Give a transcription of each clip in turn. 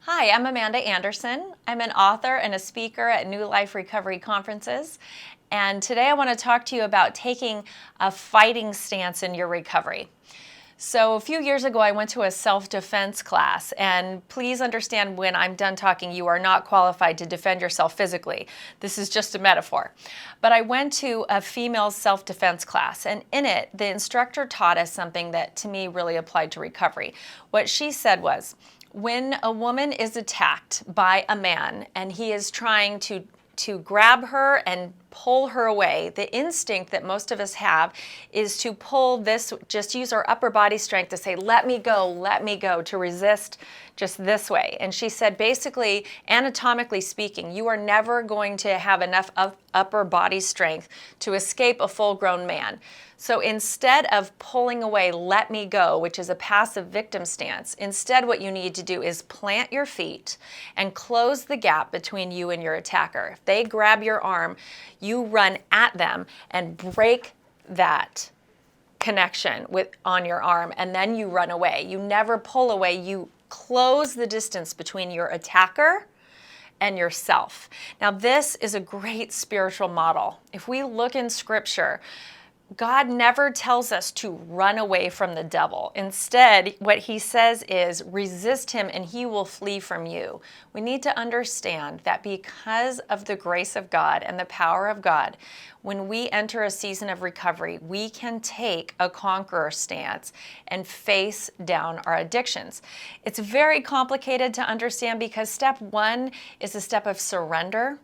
Hi, I'm Amanda Anderson. I'm an author and a speaker at New Life Recovery Conferences. And today I want to talk to you about taking a fighting stance in your recovery. So a few years ago, I went to a self-defense class, and please understand when I'm done talking, you are not qualified to defend yourself physically. This is just a metaphor. But I went to a female self-defense class, and in it, the instructor taught us something that to me really applied to recovery. What she said was, when a woman is attacked by a man and he is trying to grab her and pull her away, the instinct that most of us have is to pull this, just use our upper body strength to say, let me go, to resist just this way. And she said, basically, anatomically speaking, you are never going to have enough upper body strength to escape a full-grown man. So instead of pulling away, let me go, which is a passive victim stance, instead what you need to do is plant your feet and close the gap between you and your attacker. If they grab your arm, you run at them and break that connection on your arm, and then you run away. You never pull away. You close the distance between your attacker and yourself. Now, this is a great spiritual model. If we look in Scripture, God never tells us to run away from the devil. Instead, what he says is resist him and he will flee from you. We need to understand that because of the grace of God and the power of God, when we enter a season of recovery, we can take a conqueror stance and face down our addictions. It's very complicated to understand because step one is a step of surrender.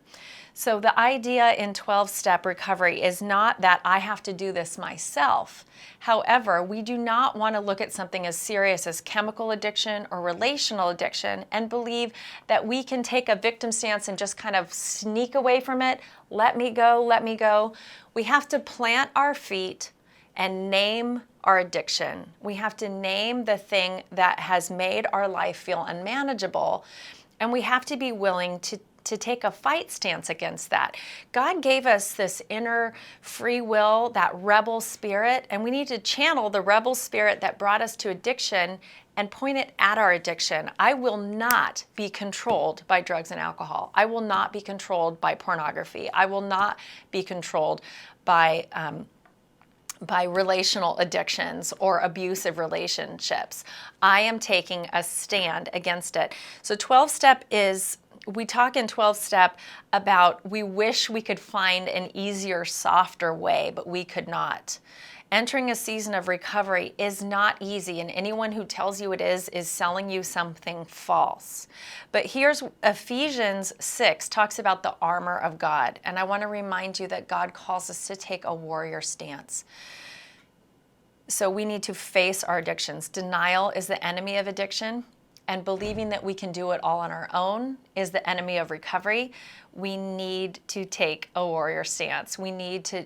So the idea in 12-step recovery is not that I have to do this myself. However, we do not want to look at something as serious as chemical addiction or relational addiction and believe that we can take a victim stance and just kind of sneak away from it. Let me go, let me go. We have to plant our feet and name our addiction. We have to name the thing that has made our life feel unmanageable, and we have to be willing to take a fight stance against that. God gave us this inner free will, that rebel spirit, and we need to channel the rebel spirit that brought us to addiction and point it at our addiction. I will not be controlled by drugs and alcohol. I will not be controlled by pornography. I will not be controlled by relational addictions or abusive relationships. I am taking a stand against it. So 12-step is, we talk in 12-step about we wish we could find an easier, softer way, but we could not. Entering a season of recovery is not easy, and anyone who tells you it is selling you something false. But here's Ephesians 6 talks about the armor of God, and I want to remind you that God calls us to take a warrior stance. So we need to face our addictions. Denial is the enemy of addiction, and believing that we can do it all on our own is the enemy of recovery. We need to take a warrior stance. We need to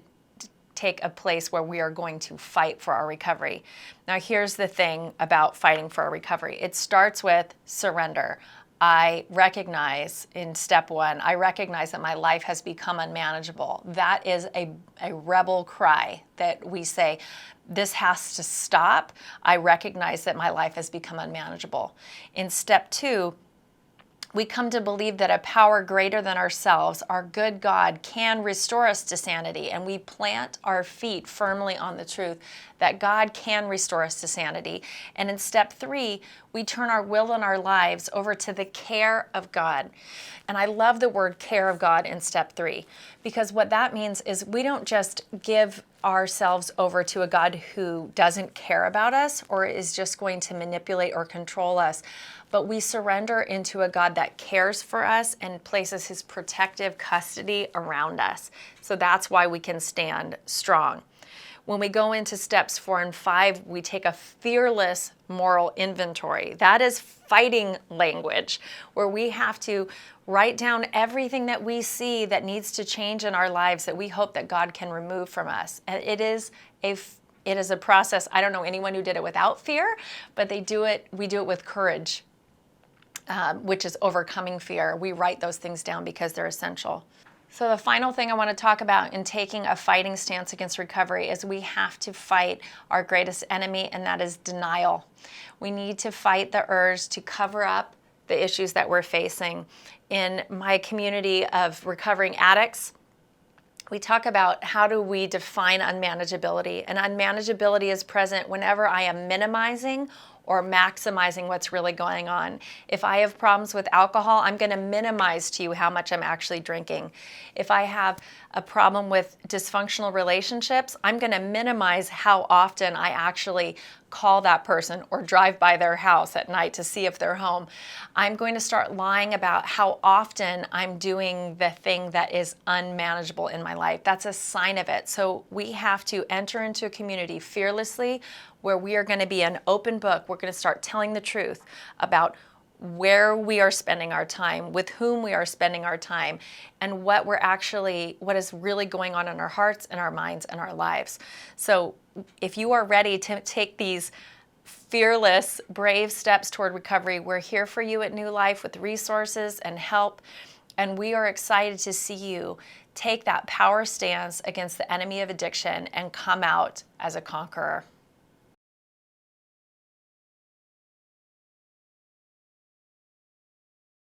take a place where we are going to fight for our recovery. Now, here's the thing about fighting for our recovery. It starts with surrender. I recognize in step one, I recognize that my life has become unmanageable. That is a rebel cry that we say, this has to stop. I recognize that my life has become unmanageable. In step two, we come to believe that a power greater than ourselves, our good God, can restore us to sanity, and we plant our feet firmly on the truth that God can restore us to sanity. And in step three, we turn our will and our lives over to the care of God. And I love the word care of God in step three, because what that means is we don't just give ourselves over to a God who doesn't care about us or is just going to manipulate or control us, but we surrender into a God that cares for us and places his protective custody around us. So that's why we can stand strong. When we go into steps 4 and 5, we take a fearless moral inventory. That is fighting language, where we have to write down everything that we see that needs to change in our lives that we hope that God can remove from us. And it is a process. I don't know anyone who did it without fear, but we do it with courage, which is overcoming fear. We write those things down because they're essential. So the final thing I want to talk about in taking a fighting stance against recovery is we have to fight our greatest enemy, and that is denial. We need to fight the urge to cover up, the issues that we're facing. In my community of recovering addicts, we talk about how do we define unmanageability. And unmanageability is present whenever I am minimizing or maximizing what's really going on. If I have problems with alcohol, I'm going to minimize to you how much I'm actually drinking. If I have a problem with dysfunctional relationships, I'm going to minimize how often I actually call that person or drive by their house at night to see if they're home. I'm going to start lying about how often I'm doing the thing that is unmanageable in my life. That's a sign of it. So we have to enter into a community fearlessly where we are going to be an open book. We're going to start telling the truth about where we are spending our time, with whom we are spending our time, and what is really going on in our hearts and our minds and our lives. So if you are ready to take these fearless, brave steps toward recovery, we're here for you at New Life with resources and help. And we are excited to see you take that power stance against the enemy of addiction and come out as a conqueror.